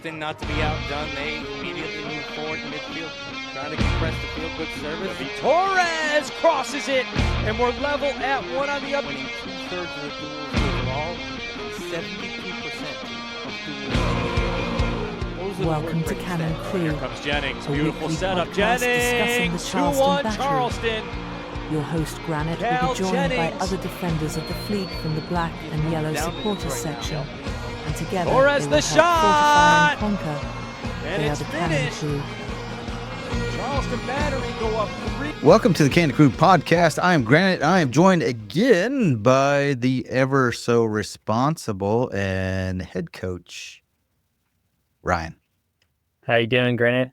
Charleston, not to be outdone, they immediately move forward in midfield, trying to compress the field. Good service. Torres crosses it, and we're level at one on the up. Winning 2/3 of the duels overall, 72% of duels. Welcome to Cannon Crue. Here comes Jennings. a Beautiful weekly setup. podcast discussing Jennings. the Charleston 2-1 Battery. Charleston. Your host Granit will Cal be joined by Jennings. other defenders of the fleet from the black and yellow Down supporters right now. section. And together Torres they the will help shot! fortify and conquer. And They are it's the Cannon finished. Crue. Charleston Battery go up 3. Welcome to the Cannon Crue podcast. I am Granit. I am joined again by the ever so responsible and head coach, Ryan. How you doing, Granit?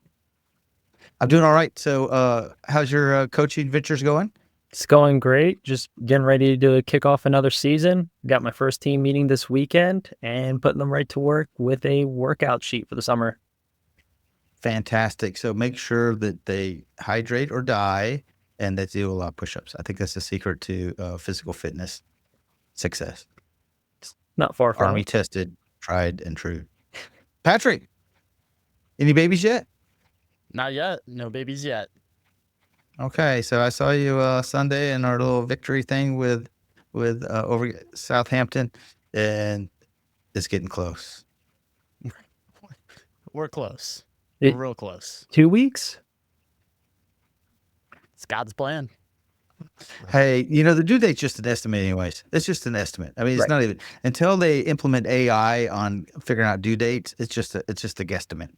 I'm doing all right. So, how's your coaching ventures going? It's going great. Just getting ready to kick off another season. Got my first team meeting this weekend and putting them right to work with a workout sheet for the summer. Fantastic. So make sure that they hydrate or die and that they do a lot of push-ups. I think that's the secret to physical fitness success. Not far from Army it. tested, tried and true. Patrick, any babies yet? Not yet. No babies yet. Okay, so I saw you Sunday in our little victory thing with over Southampton, and it's getting close. We're close. It- We're real close. 2 weeks? It's God's plan. Hey, the due date's just an estimate, anyways. It's just an estimate. I mean, it's Right. not even until they implement AI on figuring out due dates. It's just a guesstimate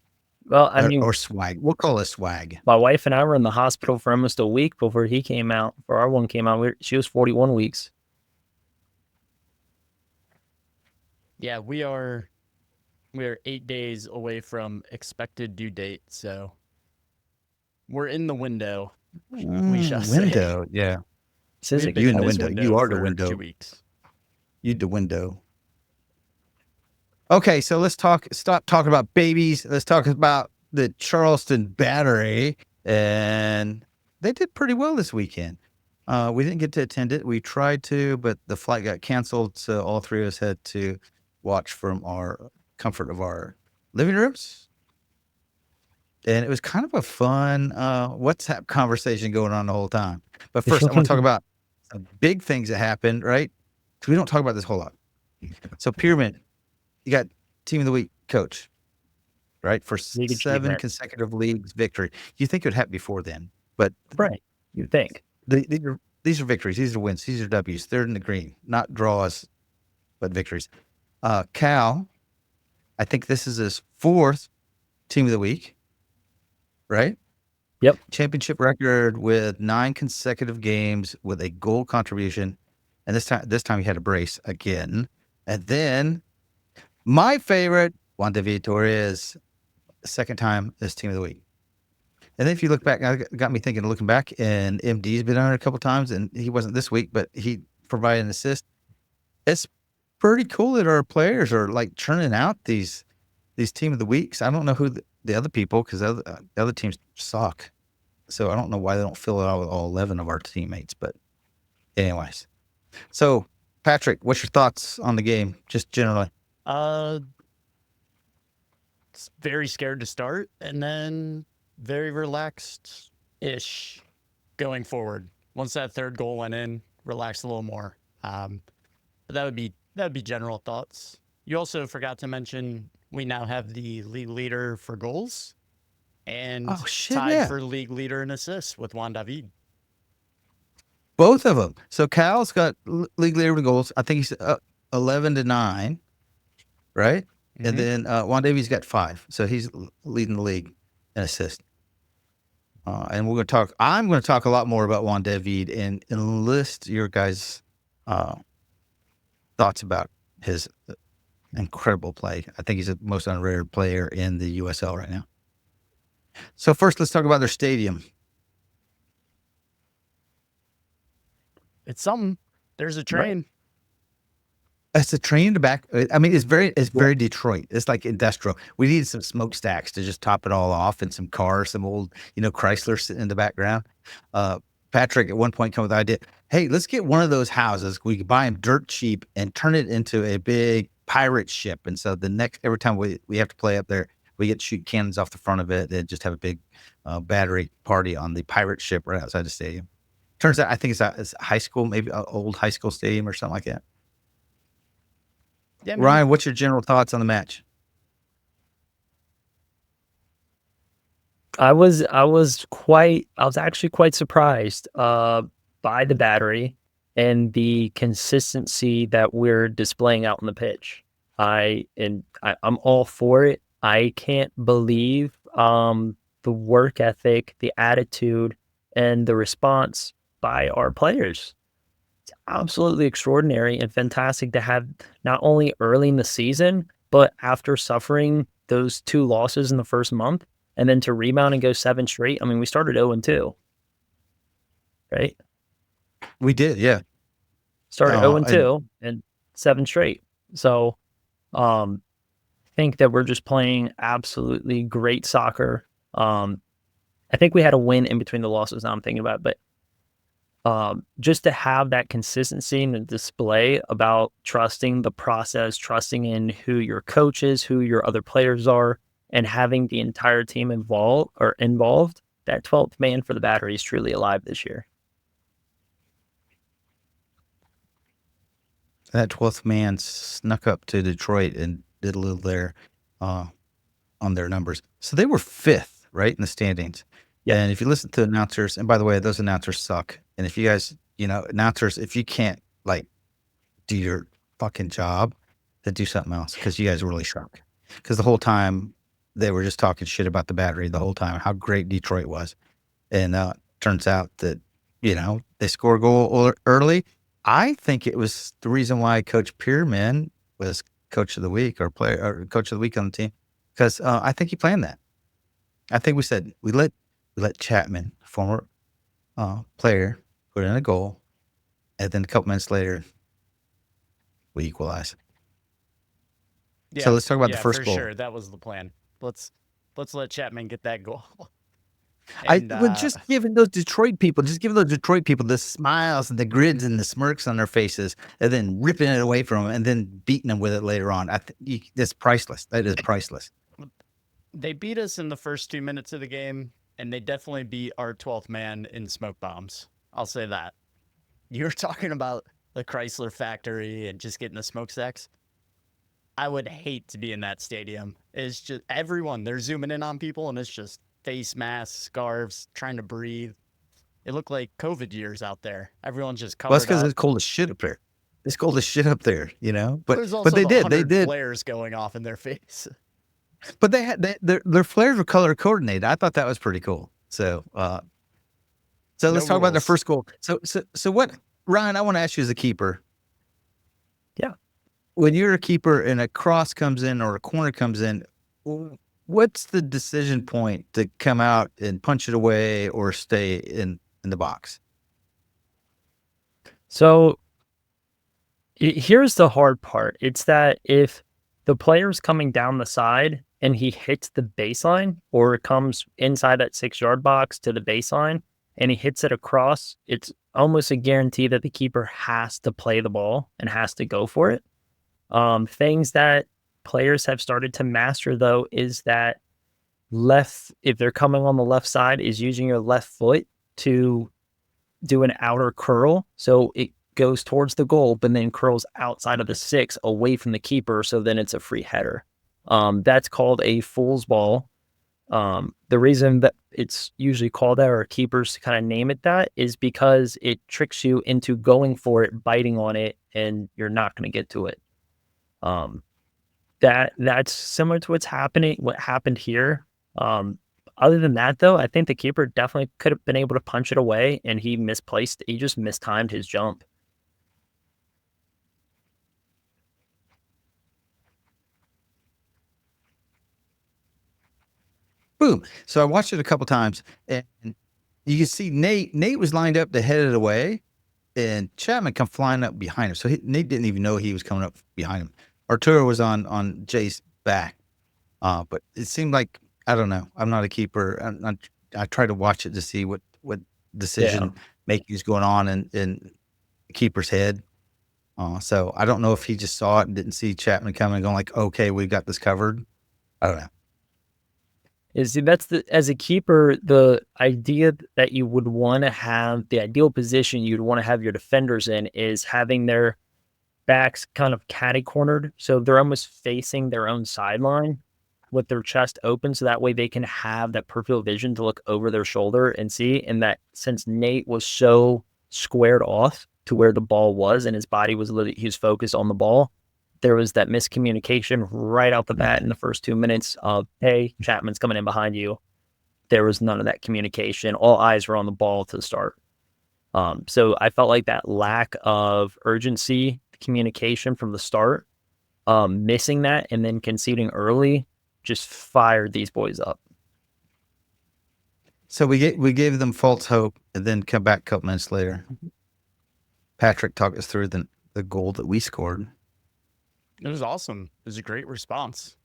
Well, I mean, or swag. We'll call it swag. my wife and I were in the hospital for almost a week before he came out. Before our one came out, she was 41 weeks. Yeah, we're 8 days away from expected due date, so we're in the window. We shall say. Window, yeah. Says We've it been You in the this window. You are the for window. 2 weeks. You the window. Okay, so let's stop talking about babies. Let's talk about the Charleston Battery. And they did pretty well this weekend. We didn't get to attend it. We tried to, but the flight got canceled. So all three of us had to watch from our comfort of our living rooms. And it was kind of a fun WhatsApp conversation going on the whole time. But first, I want to talk about some big things that happened, right? Because we don't talk about this a whole lot. So, Pyramid, you got Team of the Week coach, right? For League 7 achievement. consecutive leagues victory. You think it would happen before then, but Right. You'd think. these are victories. These are wins. These are W's. They're in the green, not draws, but victories. Cal, I think this is his 4th Team of the Week, right? Yep. Championship record with 9 consecutive games with a goal contribution, and this time he had a brace again. And then my favorite, Juan David Torres, second time as Team of the Week. And then if you look back, got me thinking, looking back, and MD's been on it a couple times, and he wasn't this week, but he provided an assist. It's pretty cool that our players are like churning out these Team of the Weeks. I don't know who the other people, because the other teams suck. So I don't know why they don't fill it out with all 11 of our teammates. But anyways, so Patrick, what's your thoughts on the game, just generally? It's very scared to start, and then very relaxed-ish going forward. Once that third goal went in, relaxed a little more. But that would be general thoughts. You also forgot to mention we now have the league leader for goals and tied yeah. for league leader in assists with Juan David. Both of them. So Cal's got league leader with goals. I think he's 11-9, right? Mm-hmm. And then Juan Davies got 5, so he's leading the league in assist. And I'm going to talk a lot more about Juan David and enlist your guys' thoughts about his incredible play. I think he's the most underrated player in the USL right now. So first, let's talk about their stadium. It's something. There's a train. It's a train in the back. I mean, it's very Detroit. It's like industrial. We needed some smokestacks to just top it all off, and some cars, some old, Chrysler sitting in the background. Patrick at one point came with the idea, hey, let's get one of those houses. We could buy them dirt cheap and turn it into a big pirate ship. And so every time we have to play up there, We get to shoot cannons off the front of it. They just have a big battery party on the pirate ship right outside the stadium. Turns out, I think it's a high school, maybe an old high school stadium or something like that. Yeah, man. Ryan, what's your general thoughts on the match? I was actually quite surprised by the Battery and the consistency that we're displaying out on the pitch. I'm all for it. I can't believe the work ethic, the attitude, and the response by our players. It's absolutely extraordinary and fantastic to have not only early in the season, but after suffering those 2 losses in the first month, and then to rebound and go 7 straight. I mean, we started 0-2, right? We did, yeah. Started 0-2 and 7 straight. So, I think that we're just playing absolutely great soccer. I think we had a win in between the losses. Now I'm thinking about it, but just to have that consistency and the display about trusting the process, trusting in who your coach is, who your other players are, and having the entire team involved, that 12th man for the Battery is truly alive this year. That 12th man snuck up to Detroit and did a little there on their numbers. So they were 5th, right, in the standings. Yeah. And if you listen to announcers, and by the way, those announcers suck. And if you guys, announcers, if you can't, do your fucking job, then do something else, because you guys really suck. Because the whole time, they were just talking shit about the Battery the whole time, how great Detroit was. And turns out that, they score a goal early. I think it was the reason why Coach Pierman was coach of the week or coach of the week on the team, because I think he planned that. I think we said we let Chapman, former player, put in a goal, and then a couple minutes later, we equalize. Yeah, so let's talk about the first for goal. Sure, that was the plan. Let's let Chapman get that goal. Just giving those Detroit people the smiles and the grins and the smirks on their faces, and then ripping it away from them, and then beating them with it later on. That's priceless. That is priceless. They beat us in the first 2 minutes of the game, and they definitely beat our 12th man in smoke bombs. I'll say that. You're talking about the Chrysler factory and just getting the smokestacks. I would hate to be in that stadium. It's just everyone, they're zooming in on people, and it's just face masks, scarves, trying to breathe. It looked like COVID years out there. Everyone's just covered Well, that's because up. it's cold as shit up there. It's cold as shit up there, But There's also they did. flares going off in their face. But their flares were color coordinated. I thought that was pretty cool. So let's talk about their first goal. So what, Ryan? I want to ask you as a keeper. Yeah. When you're a keeper and a cross comes in or a corner comes in, what's the decision point to come out and punch it away or stay in the box? So here's the hard part. It's that if the player's coming down the side and he hits the baseline, or it comes inside that 6-yard box to the baseline and he hits it across, it's almost a guarantee that the keeper has to play the ball and has to go for it. Things that players have started to master, though, is that if they're coming on the left side, is using your left foot to do an outer curl. So it goes towards the goal, but then curls outside of the 6 away from the keeper. So then it's a free header. That's called a fool's ball. The reason that it's usually called that, or keepers kind of name it that, is because it tricks you into going for it, biting on it, and you're not going to get to it. That's similar to what happened here. Other than that, though, I think the keeper definitely could have been able to punch it away, and he just mistimed his jump. Boom. So I watched it a couple times, and you can see Nate was lined up to head it away, and Chapman come flying up behind him. So Nate didn't even know he was coming up behind him. Arturo was on Jay's back, but it seemed like, I don't know. I'm not a keeper. I try to watch it to see what decision making is going on in the keeper's head. So I don't know if he just saw it and didn't see Chapman coming and going like, okay, we've got this covered. I don't know. Is that's as a keeper, the idea that you would want to have the ideal position you'd want to have your defenders in is having their backs kind of catty cornered, so they're almost facing their own sideline with their chest open, so that way they can have that peripheral vision to look over their shoulder and see. And that since Nate was so squared off to where the ball was and his body was literally, he was focused on the ball, there was that miscommunication right out the bat in the first 2 minutes of, hey, Chapman's coming in behind you. There was none of that communication. All eyes were on the ball to start. So I felt like that lack of urgency, communication from the start, missing that and then conceding early just fired these boys up. So we gave them false hope and then come back a couple minutes later. Patrick, talk us through the goal that we scored. It was awesome. It was a great response.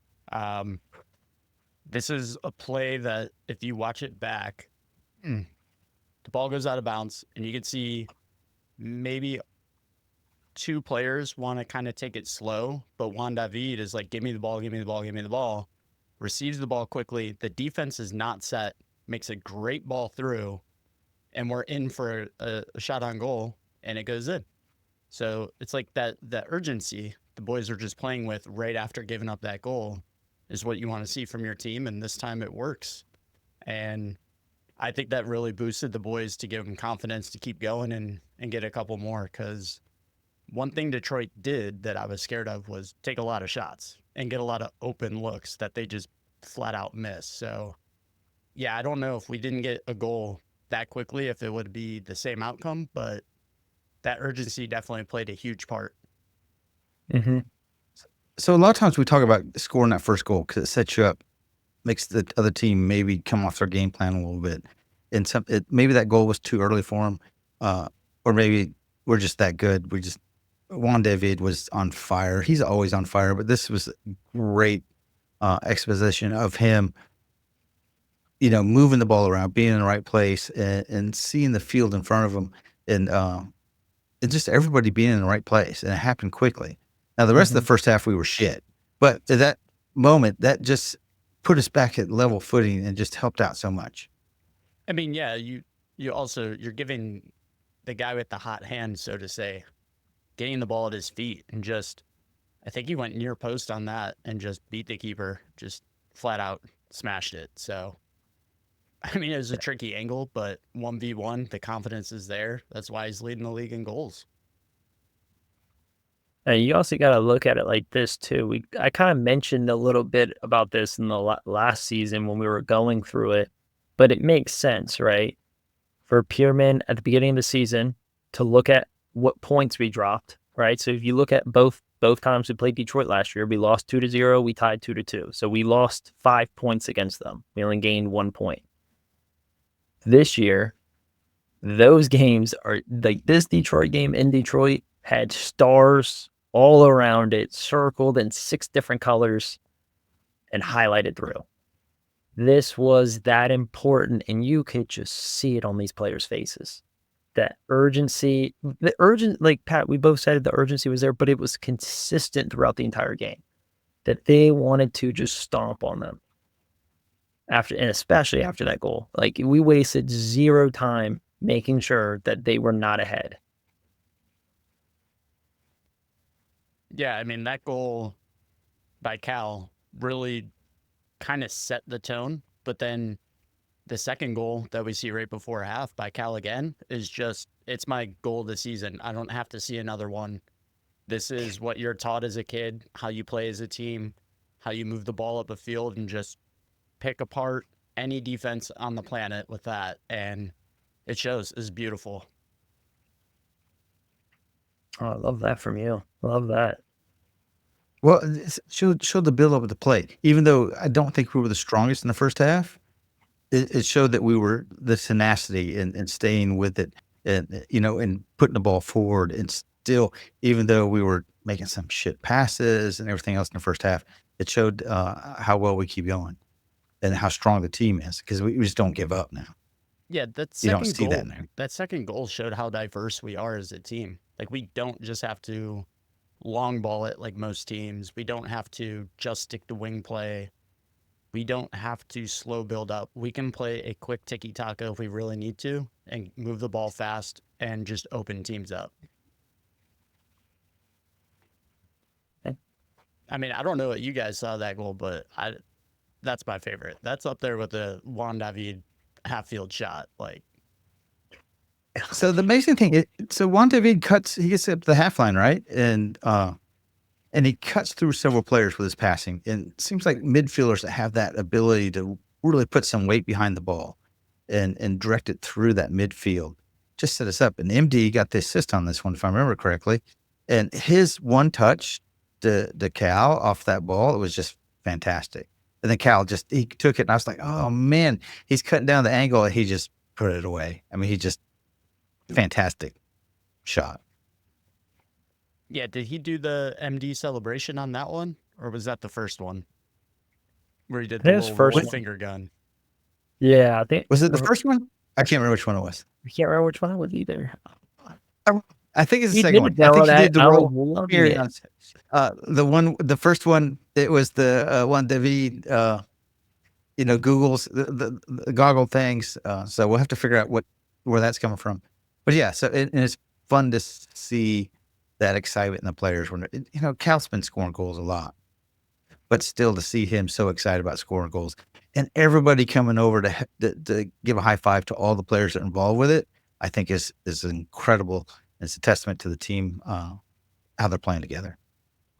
This is a play that if you watch it back, the ball goes out of bounds and you can see maybe two players want to kind of take it slow, but Juan David is like, give me the ball, give me the ball, give me the ball, receives the ball quickly. The defense is not set, makes a great ball through, and we're in for a shot on goal, and it goes in. So it's like that urgency the boys are just playing with right after giving up that goal is what you want to see from your team, and this time it works. And I think that really boosted the boys to give them confidence to keep going and get a couple more, because one thing Detroit did that I was scared of was take a lot of shots and get a lot of open looks that they just flat out miss. So, yeah, I don't know if we didn't get a goal that quickly, if it would be the same outcome, but that urgency definitely played a huge part. Mm-hmm. So a lot of times we talk about scoring that first goal because it sets you up, makes the other team maybe come off their game plan a little bit. And maybe that goal was too early for them, or maybe we're just that good. Juan David was on fire. He's always on fire, but this was great exposition of him, moving the ball around, being in the right place, and seeing the field in front of him, and just everybody being in the right place. And it happened quickly. Now, the rest of the first half, we were shit. But at that moment, that just put us back at level footing and just helped out so much. I mean, yeah, you're giving the guy with the hot hand, so to say, getting the ball at his feet, and I think he went near post on that and just beat the keeper, just flat out smashed it. So, I mean, it was a tricky angle, but 1v1, the confidence is there. That's why he's leading the league in goals. And you also got to look at it like this too. I kind of mentioned a little bit about this in the last season when we were going through it, but it makes sense, right? For Pierman at the beginning of the season to look at what points we dropped, right? So if you look at both times we played Detroit last year, we lost 2-0, we tied 2-2. So we lost 5 points against them. We only gained 1 point. This year, those games are like this Detroit game in Detroit had stars all around it, circled in 6 different colors and highlighted through. This was that important, and you could just see it on these players' faces. That urgency, like Pat, we both said the urgency was there, but it was consistent throughout the entire game. That they wanted to just stomp on them. And especially after that goal. Like, we wasted 0 time making sure that they were not ahead. Yeah, I mean, that goal by Cal really kind of set the tone, but then the second goal that we see right before half by Cal again is it's my goal this season. I don't have to see another one. This is what you're taught as a kid, how you play as a team, how you move the ball up a field and just pick apart any defense on the planet with that. And it shows. It's beautiful. Oh, I love that from you. Love that. Well, it showed the build up of the play. Even though I don't think we were the strongest in the first half, it showed that we were the tenacity and staying with it, and putting the ball forward. And still, even though we were making some shit passes and everything else in the first half, it showed how well we keep going and how strong the team is, because we just don't give up now. Yeah, You don't see that now. That second goal showed how diverse we are as a team. Like, we don't just have to long ball it like most teams. We don't have to just stick to wing play. we don't have to slow build up. We can play a quick tiki-taka if we really need to and move the ball fast and just open teams up. I mean, I don't know what you guys saw that goal, but that's my favorite. That's up there with the Juan David half-field shot. Like, So the amazing thing, so Juan David he gets up the half line, right? And he cuts through several players with his passing. And it seems like midfielders that have that ability to really put some weight behind the ball and direct it through that midfield just set us up. And MD got the assist on this one, if I remember correctly. And his one touch to Cal off that ball, it was just fantastic. And then Cal he took it, and I was like, oh man, he's cutting down the angle, and he just put it away. I mean, he just fantastic shot. yeah, did he do the MD celebration on that one, or was that the first one where he did the His little first roll one. finger gun? Yeah, I think. Was it the first one? I can't remember which one it was. I can't remember which one it was either. I think it's the He second did one. I know think he that. did the I roll. was loving Period. it. The first one, it was the one David, Google's the goggle things. So we'll have to figure out where that's coming from. But yeah, so and it's fun to see that excitement in the players when Cal's been scoring goals a lot, but still to see him so excited about scoring goals and everybody coming over to give a high five to all the players that are involved with it, I think is incredible. It's a testament to the team, how they're playing together.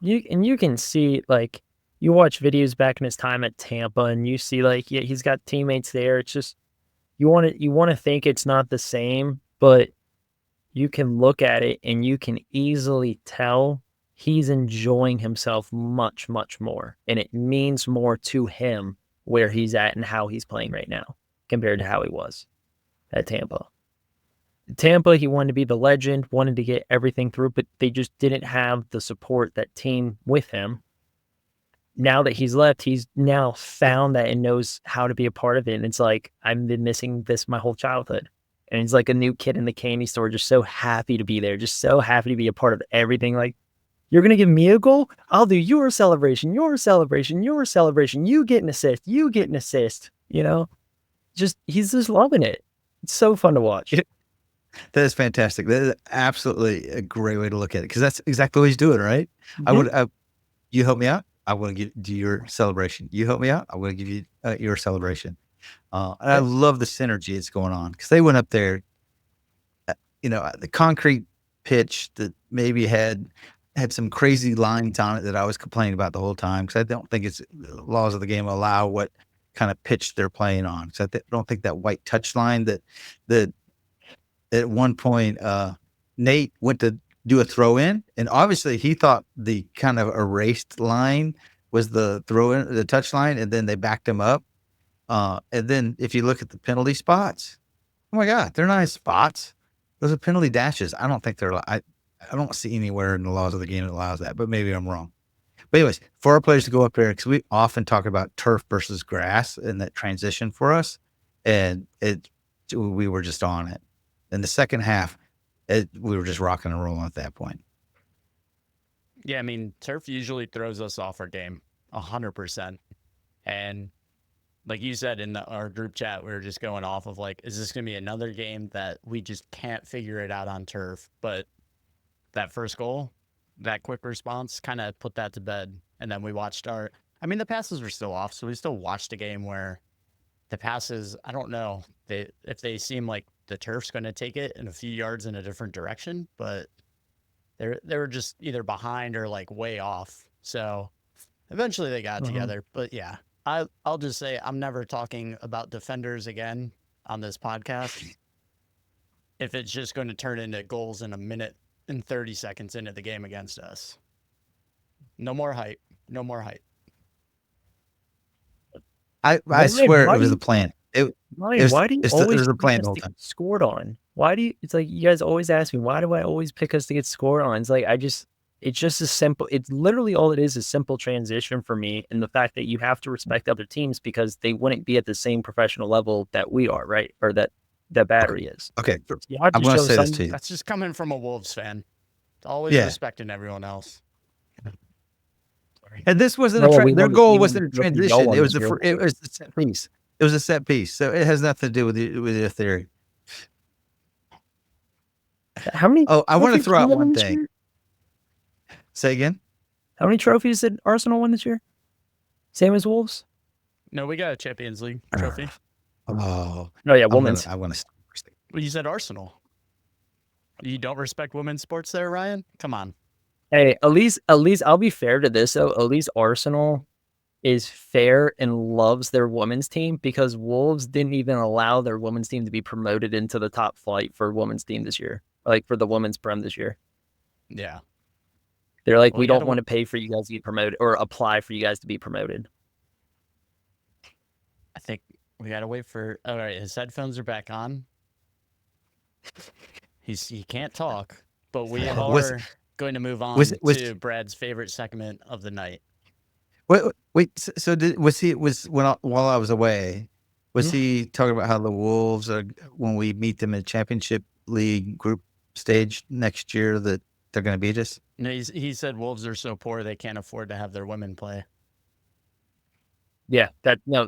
You can see, like, you watch videos back in his time at Tampa, and you see, like, yeah, he's got teammates there. It's just you want to think it's not the same, but you can look at it and you can easily tell he's enjoying himself much, much more, and it means more to him where he's at and how he's playing right now compared to how he was at Tampa. Tampa, he wanted to be the legend, wanted to get everything through, but they just didn't have the support, that team with him. Now that he's left, he's now found that and knows how to be a part of it. And it's like, I've been missing this my whole childhood. And he's like a new kid in the candy store, just so happy to be there, just so happy to be a part of everything. Like, you're going to give me a goal? I'll do your celebration, your celebration, your celebration. You get an assist, you get an assist. He's just loving it. It's so fun to watch. That is fantastic. That is absolutely a great way to look at it because that's exactly what he's doing, right? Mm-hmm. You help me out, I want to do your celebration. You help me out, I want to give you your celebration. And I love the synergy that's going on because they went up there, the concrete pitch that maybe had some crazy lines on it that I was complaining about the whole time because I don't think the laws of the game allow what kind of pitch they're playing on. Because I don't think that white touch line that at one point, Nate went to do a throw in, and obviously he thought the kind of erased line was the throw in, the touch line, and then they backed him up. And then if you look at the penalty spots, oh my God, they're not spots. Those are penalty dashes. I don't think I don't see anywhere in the laws of the game that allows that, but maybe I'm wrong. But anyways, for our players to go up there, because we often talk about turf versus grass and that transition for us, and we were just on it. In the second half, we were just rocking and rolling at that point. Yeah, I mean, turf usually throws us off our game 100%. And like you said in our group chat, we were just going off of like, is this going to be another game that we just can't figure it out on turf? But that first goal, that quick response kind of put that to bed. And then we watched the passes were still off. So we still watched a game where the passes, I don't know if they seem like the turf's going to take it in a few yards in a different direction, but they were just either behind or like way off. So eventually they got together. But yeah, I'll just say I'm never talking about defenders again on this podcast if it's just going to turn into goals in a minute and 30 seconds into the game against us. No more hype. No more hype. I swear it was the plan. Why do you always a plan pick the us whole to time. get scored on? It's like you guys always ask me, why do I always pick us to get scored on? It's like, it's just a simple, it's literally all it is simple transition for me. And the fact that you have to respect other teams because they wouldn't be at the same professional level that we are, right? Or that Battery is. Okay. I'm going to say this to you. That's just coming from a Wolves fan. Always respecting everyone else. And this wasn't No, their goal wasn't a the trophy y'all transition. won It was this year. it was a set piece. It was a set piece. So it has nothing to do with your theory. How many? Oh, I want to trophies throw did out we win one this thing. year? Say again. How many trophies did Arsenal win this year? Same as Wolves? No, we got a Champions League trophy. Oh, No, yeah, I wanna- women's. I want to. Well, you said Arsenal. You don't respect women's sports there, Ryan? Come on. Hey, at least I'll be fair to this though. At least Arsenal is fair and loves their women's team because Wolves didn't even allow their women's team to be promoted into the top flight for women's team this year, like for the women's prem this year. Yeah. They're like, Well, we you don't gotta- want to pay for you guys to get promoted or apply for you guys to be promoted. I think we gotta wait for. All right, his headphones are back on. He can't talk, but we Was- are going to move on was- to Brad's favorite segment of the night. Wait. So while I was away, was he talking about how the Wolves are when we meet them in Championship League group stage next year that they're going to beat us? No, he said Wolves are so poor they can't afford to have their women play. Yeah,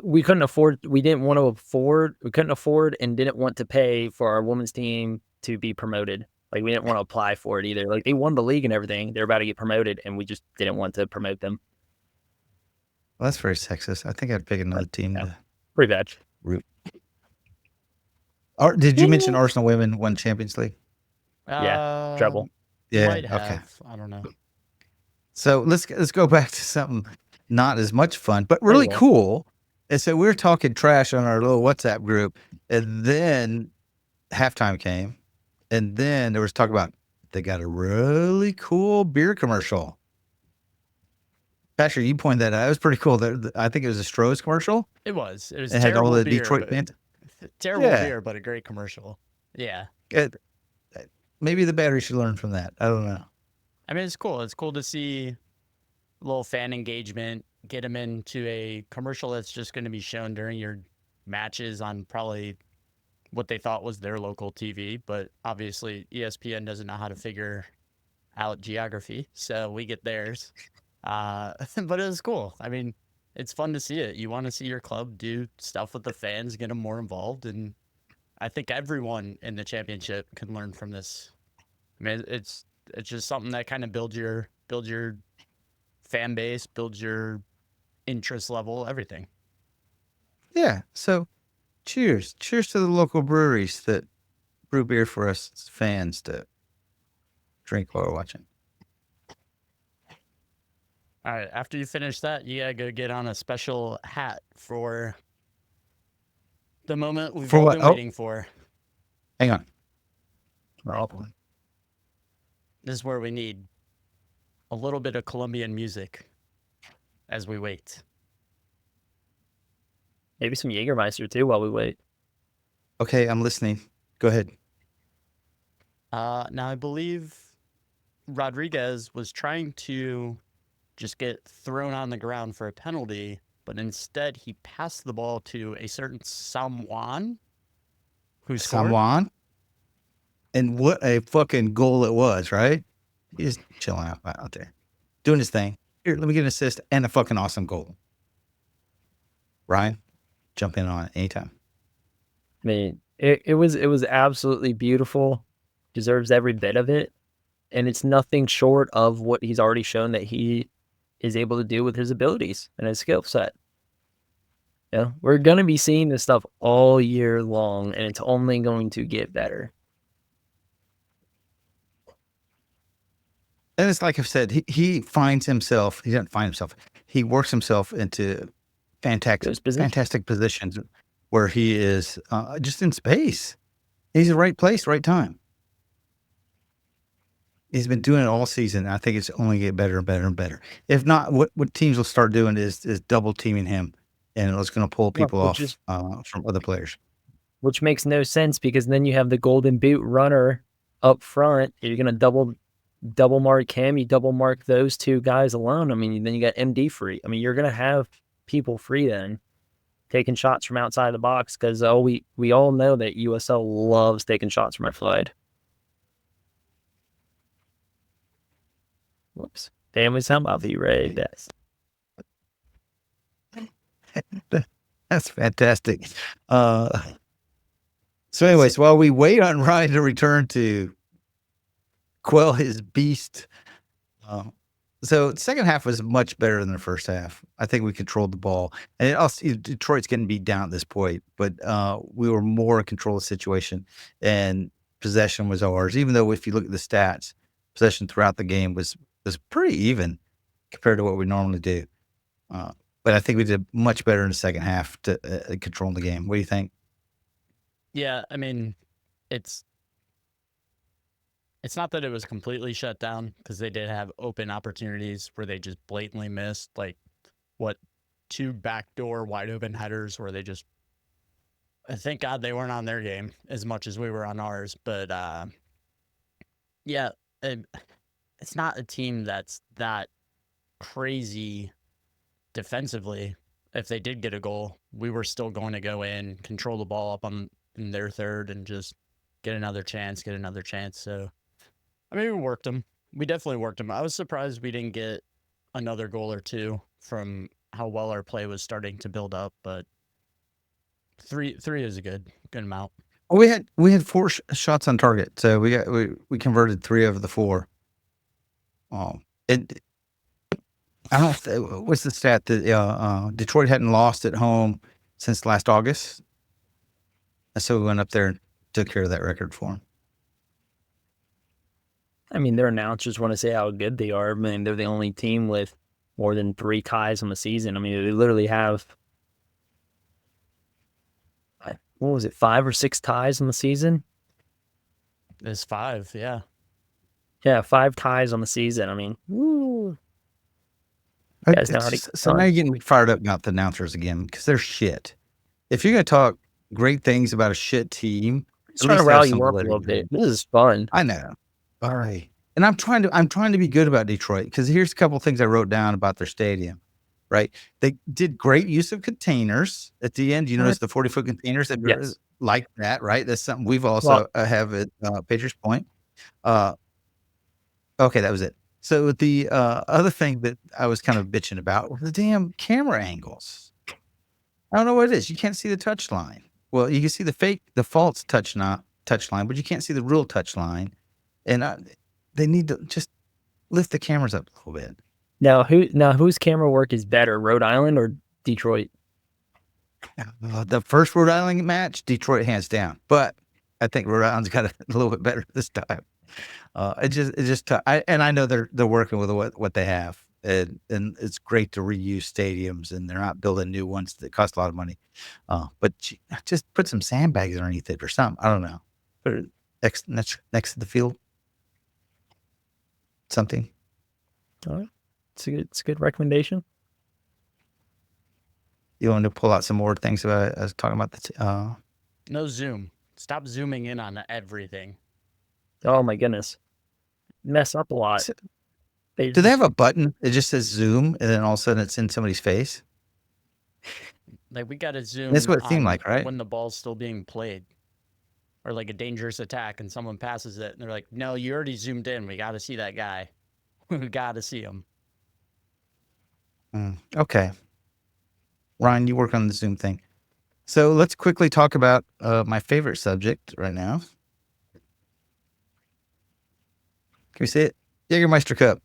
we couldn't afford. We didn't want to afford. We couldn't afford and didn't want to pay for our women's team to be promoted. Like we didn't want to apply for it either. Like they won the league and everything. They're about to get promoted, and we just didn't want to promote them. Well, that's very sexist. I think I'd pick another team. Yeah. Pretty bad. Did you mention Arsenal women won Champions League? Treble. Yeah. Might have. Okay. I don't know. So let's go back to something not as much fun, but really well. cool. And so we were talking trash on our little WhatsApp group, and then halftime came, and then there was talk about they got a really cool beer commercial. Pastor, you pointed that out. It was pretty cool. I think it was a Stroh's commercial. It was. It was It had all terrible the beer, Detroit but- fans. Terrible Yeah. beer, but a great commercial. Yeah. Maybe the battery should learn from that. I don't know. I mean, it's cool. It's cool to see a little fan engagement, get them into a commercial that's just going to be shown during your matches on probably what they thought was their local TV. But obviously, ESPN doesn't know how to figure out geography, so we get theirs. But it was cool. I mean, it's fun to see it. You want to see your club do stuff with the fans, get them more involved, and I think everyone in the championship can learn from this. I mean, it's just something that kind of builds your fan base, builds your interest level, everything. Yeah. So cheers to the local breweries that brew beer for us fans to drink while we're watching. All right, after you finish that, you gotta go get on a special hat for the moment we've For all what? been Oh. waiting for. Hang on. This is where we need a little bit of Colombian music as we wait. Maybe some Jägermeister too while we wait. Okay, I'm listening. Go ahead. Now, I believe Rodriguez was trying to just get thrown on the ground for a penalty, but instead he passed the ball to a certain someone who scored. Someone. And what a fucking goal it was, right? He's chilling out there, doing his thing. Here, let me get an assist and a fucking awesome goal. Ryan, jump in on it anytime. I mean, it was absolutely beautiful. Deserves every bit of it, and it's nothing short of what he's already shown that he is able to do with his abilities and his skill set. Yeah, we're gonna be seeing this stuff all year long, and it's only going to get better. And it's like I've said, he finds himself, he doesn't find himself, he works himself into fantastic positions where he is just in space. He's in the right place, right time. He's been doing it all season. I think it's only get better and better and better. If not, what teams will start doing is double teaming him, and it's going to pull people off from other players. Which makes no sense because then you have the Golden Boot runner up front. You're going to double mark him. You double mark those two guys alone. I mean, then you got MD free. I mean, you're going to have people free then taking shots from outside the box because we all know that USL loves taking shots from our flag. Whoops. Damn, we sound about the right. That's fantastic. So anyways, while we wait on Ryan to return to quell his beast, so the second half was much better than the first half. I think we controlled the ball, and it also Detroit's getting beat down at this point, but we were more in control of the situation, and possession was ours. Even though if you look at the stats, possession throughout the game was pretty even compared to what we normally do. But I think we did much better in the second half to control the game. What do you think? Yeah, I mean, it's not that it was completely shut down, because they did have open opportunities where they just blatantly missed, like, what, 2 backdoor wide open headers where they just, thank God they weren't on their game as much as we were on ours. But yeah, it's not a team that's that crazy defensively. If they did get a goal, we were still going to go in, control the ball up in their third, and just get another chance. So, I mean, we worked them. We definitely worked them. I was surprised we didn't get another goal or two from how well our play was starting to build up, but three is a good amount. Well, we had 4 shots on target, so we converted 3 of the 4. I don't know what's the stat that Detroit hadn't lost at home since last August, and so we went up there and took care of that record for them. I mean, their announcers want to say how good they are. I mean, they're the only team with more than 3 ties on the season. I mean, they literally have, what was it, 5 or 6 ties on the season? It's 5, yeah. Yeah, 5 ties on the season. I mean, woo. You guys know how to So now you're getting me fired up about the announcers again, because they're shit. If you're going to talk great things about a shit team, Just trying to rally you up a little bit. This is fun. I know. All right. And I'm trying to be good about Detroit, because here's a couple of things I wrote down about their stadium, right? They did great use of containers at the end. You notice the 40-foot containers that Yes. like that, right? That's something we've also have at Patriots Point. Okay, that was it. So the other thing that I was kind of bitching about were the damn camera angles. I don't know what it is. You can't see the touch line. Well, you can see the false touch line, but you can't see the real touch line. And they need to just lift the cameras up a little bit. Now, whose camera work is better, Rhode Island or Detroit? The first Rhode Island match, Detroit hands down. But I think Rhode Island's got a little bit better this time. It's just tough. I know they're working with what they have, and it's great to reuse stadiums, and they're not building new ones that cost a lot of money. But just put some sandbags underneath it or something. I don't know. Put it next to the field. Something. All right, it's a good recommendation. You want to pull out some more things about I was talking about the No zoom. Stop zooming in on everything. Oh my goodness, mess up a lot. Do they have a button that just says zoom, and then all of a sudden it's in somebody's face? Like, we got to zoom. That's what it seemed on like, right? when the ball's still being played, or like a dangerous attack, and someone passes it, and they're like, "No, you already zoomed in. We got to see that guy. We got to see him." Okay. Ryan, you work on the Zoom thing. So let's quickly talk about my favorite subject right now. Can we see it? Jägermeister Cup.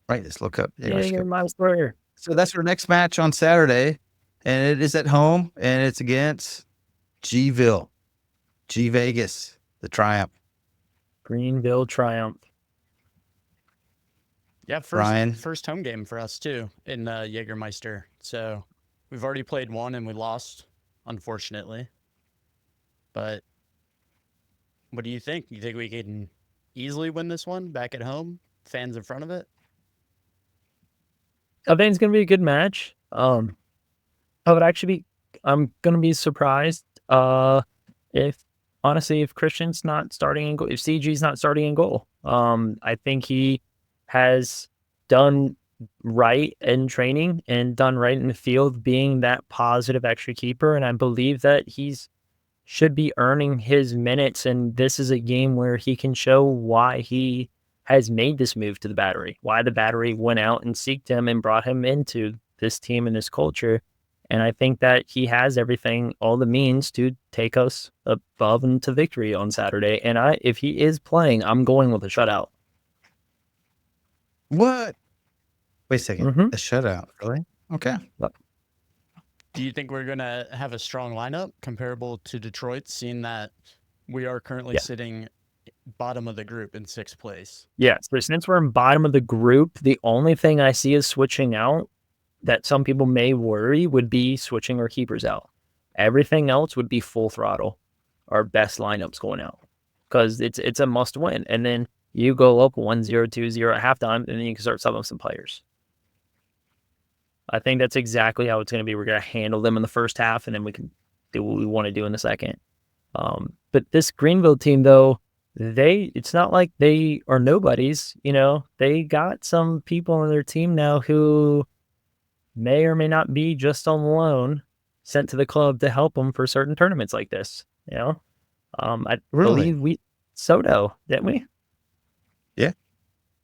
Right, this little cup. Jägermeister. So that's our next match on Saturday, and it is at home, and it's against G-Ville. G-Vegas, the Triumph. Greenville Triumph. Yeah, first home game for us too in Jägermeister. So we've already played one and we lost, unfortunately. But what do you think? You think we can easily win this one back at home? Fans in front of it? I think it's gonna be a good match. I'm gonna be surprised if Christian's not starting in goal, if CG's not starting in goal. I think he has done right in training and done right in the field, being that positive extra keeper, and I believe that he's should be earning his minutes, and this is a game where he can show why he has made this move to the Battery, why the Battery went out and seeked him and brought him into this team and this culture. And I think that he has everything, all the means to take us above and to victory on Saturday. And if he is playing, I'm going with a shutout. What? Wait a second. Mhm. A shutout, really? Okay. Do you think we're going to have a strong lineup comparable to Detroit, seeing that we are currently Yeah. sitting bottom of the group in 6th place? Yeah, so since we're in bottom of the group, the only thing I see is switching out that some people may worry would be switching our keepers out. Everything else would be full throttle. Our best lineups going out because it's a must win. And then you go up 1-0, 2-0 at halftime, and then you can start subbing some players. I think that's exactly how it's going to be. We're going to handle them in the first half, and then we can do what we want to do in the second. But this Greenville team, though, it's not like they are nobodies. They got some people on their team now who may or may not be just on loan sent to the club to help them for certain tournaments like this. I Really? believe Soto, didn't we? Yeah.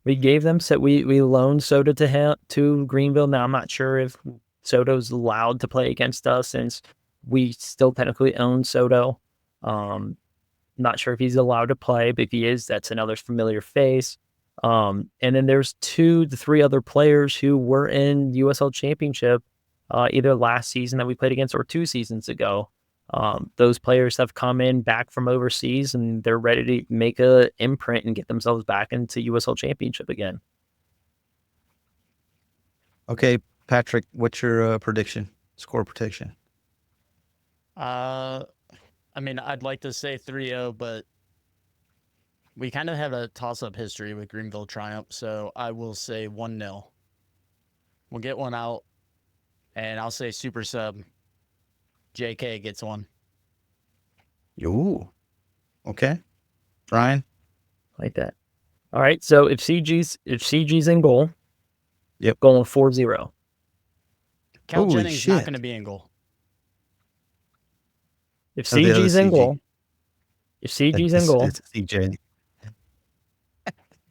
We gave them, so we loaned Soto to Greenville. Now, I'm not sure if Soto's allowed to play against us since we still technically own Soto. Not sure if he's allowed to play, but if he is, that's another familiar face. And then there's 2 to 3 other players who were in USL Championship either last season that we played against or 2 seasons ago. Those players have come in back from overseas and they're ready to make a imprint and get themselves back into USL Championship again. Okay, Patrick, what's your prediction? Score prediction? I mean, I'd like to say 3-0, but we kind of have a toss-up history with Greenville Triumph, so I will say 1-0. We'll get one out, and I'll say super sub. JK gets one. Ooh. Okay. Ryan? Like that. All right, so if CG's in goal, Yep. going 4-0. Cal Holy Jennings not shit. going to be in goal. If Oh, the other CG's in CG. goal, if CG's in goal, It's CJ.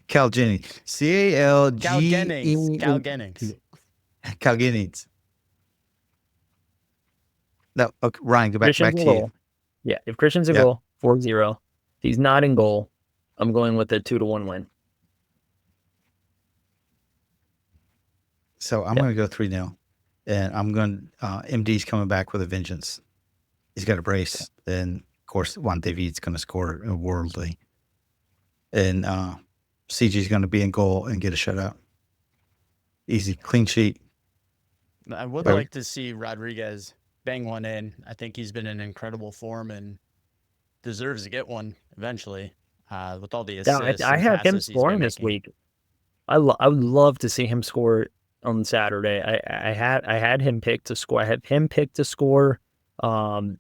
Cal Jennings. C-A-L-G-E. Cal Jennings. Cal Jennings. Cal Jennings. No, okay, Ryan, go back Christian's to in you. goal. Yeah, if Christian's in Yep. goal, 4-0. If he's not in goal, I'm going with a 2-1 win. So I'm going to go 3-0. And I'm going MD's coming back with a vengeance. He's got a brace. Then, of course, Juan David's going to score worldly. And CG's going to be in goal and get a shutout. Easy, clean sheet. I would Right. like to see Rodriguez bang one in. I think he's been in incredible form and deserves to get one eventually with all the Yeah, assists. I and have him passes he's been scoring this making. week. I would love to see him score on Saturday. I had him picked to score. I had him picked to score. Akaza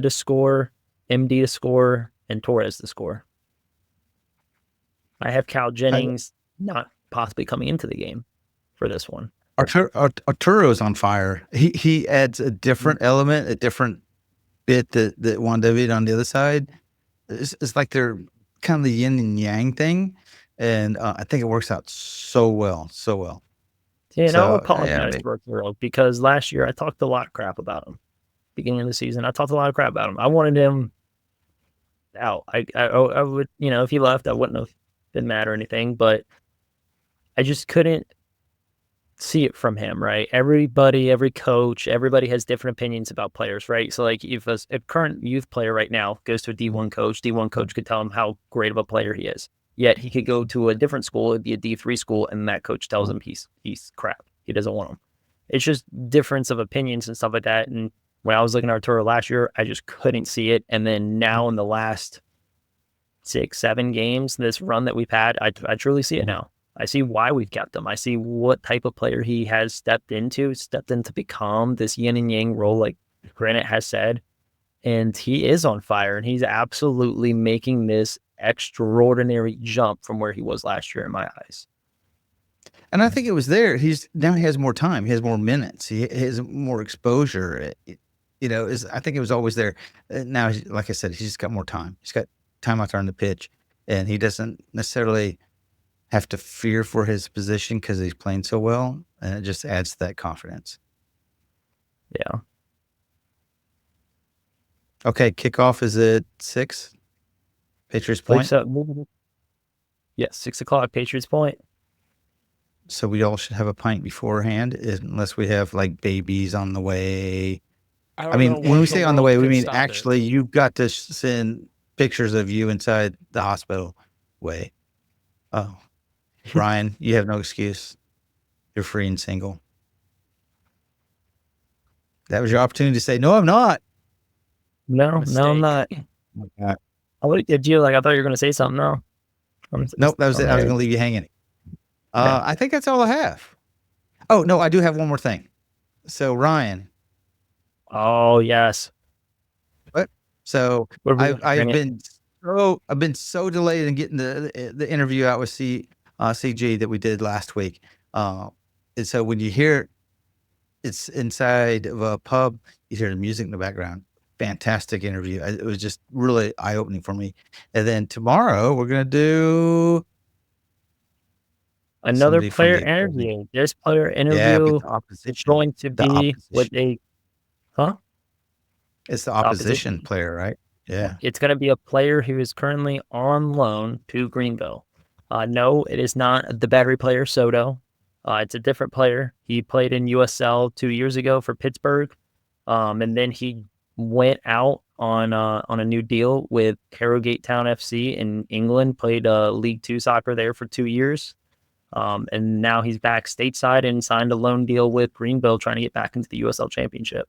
to score, MD to score, and Torres to score. I have Cal Jennings not possibly coming into the game for this one. Arturo's on fire. He adds a different element, a different bit that Juan David on the other side. It's like they're kind of the yin and yang thing. And I think it works out so well. Yeah, and I'll So, apologize yeah, for Arturo because last year I talked a lot of crap about him. Beginning of the season, I talked a lot of crap about him. I wanted him out. I would, if he left, I wouldn't have been mad or anything, but I just couldn't see it from him, right? Everybody, every coach, everybody has different opinions about players, right? So like if a current youth player right now goes to a D1 coach could tell him how great of a player he is. Yet he could go to a different school, it'd be a D3 school, and that coach tells him he's crap. He doesn't want him. It's just difference of opinions and stuff like that. And when I was looking at Arturo last year, I just couldn't see it. And then now in the last 6-7 games, this run that we've had, I truly see it now. I see why we've kept him. I see what type of player he has stepped into to become this yin and yang role, like Granit has said. And he is on fire, and he's absolutely making this extraordinary jump from where he was last year in my eyes. And I think it was there. He has more time. He has more minutes. He has more exposure. I think it was always there. Now, like I said, he's just got more time. He's got time out there on the pitch, and he doesn't necessarily have to fear for his position because he's playing so well, and it just adds to that confidence. Yeah. Okay, kickoff is at 6. Patriots Believe Point. so. Yes, 6 o'clock, Patriots Point. So we all should have a pint beforehand, unless we have like babies on the way. I don't mean, know when what we the say on the world way, we could mean stop it. actually you've got to send pictures of you inside the hospital way. Oh, Ryan, you have no excuse. You're free and single. That was your opportunity to say, no, I'm not. No, I'm Mistake. not. Okay. Did you I thought you were going to say something. No. Nope, that was it. I was Okay. going to leave you hanging. Yeah. I think that's all I have. Oh, no, I do have one more thing. So, Ryan. Oh, yes. So What are we I've bringing? been so delayed in getting the interview out with CG that we did last week. And so when you hear it's inside of a pub, you hear the music in the background. Fantastic interview. It was just really eye opening for me. And then tomorrow we're gonna do Another somebody from player the opposing- interview. This player Yeah, interview but the is opposition. going to The be with opposition. It's the opposition opposition. player, right? Yeah. It's going to be a player who is currently on loan to Greenville. No, it is not the battery player Soto. It's a different player. He played in USL 2 years ago for Pittsburgh, and then he went out on a new deal with Harrogate Town FC in England. Played League 2 soccer there for 2 years, and now he's back stateside and signed a loan deal with Greenville, trying to get back into the USL Championship.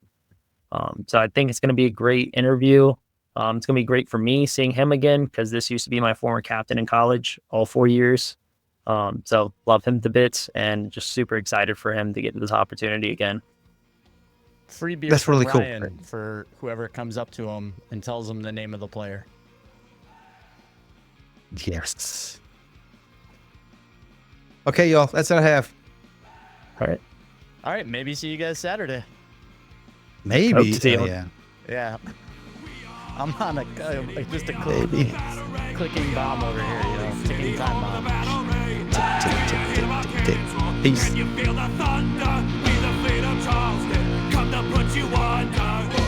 So I think it's going to be a great interview. It's going to be great for me seeing him again, because this used to be my former captain in college all 4 years. So love him to bits and just super excited for him to get this opportunity again. Free beer That's for really cool. Ryan for whoever comes up to him and tells him the name of the player. Yes. Okay, y'all. That's what I have. All right. All right, maybe see you guys Saturday. Maybe. Hope to see you. Yeah. Yeah. I'm on just a Maybe. clicking bomb over here, ticking time bomb. Tick. Peace. Can you feel the thunder? Be the fleet of Charleston. Come to put you under.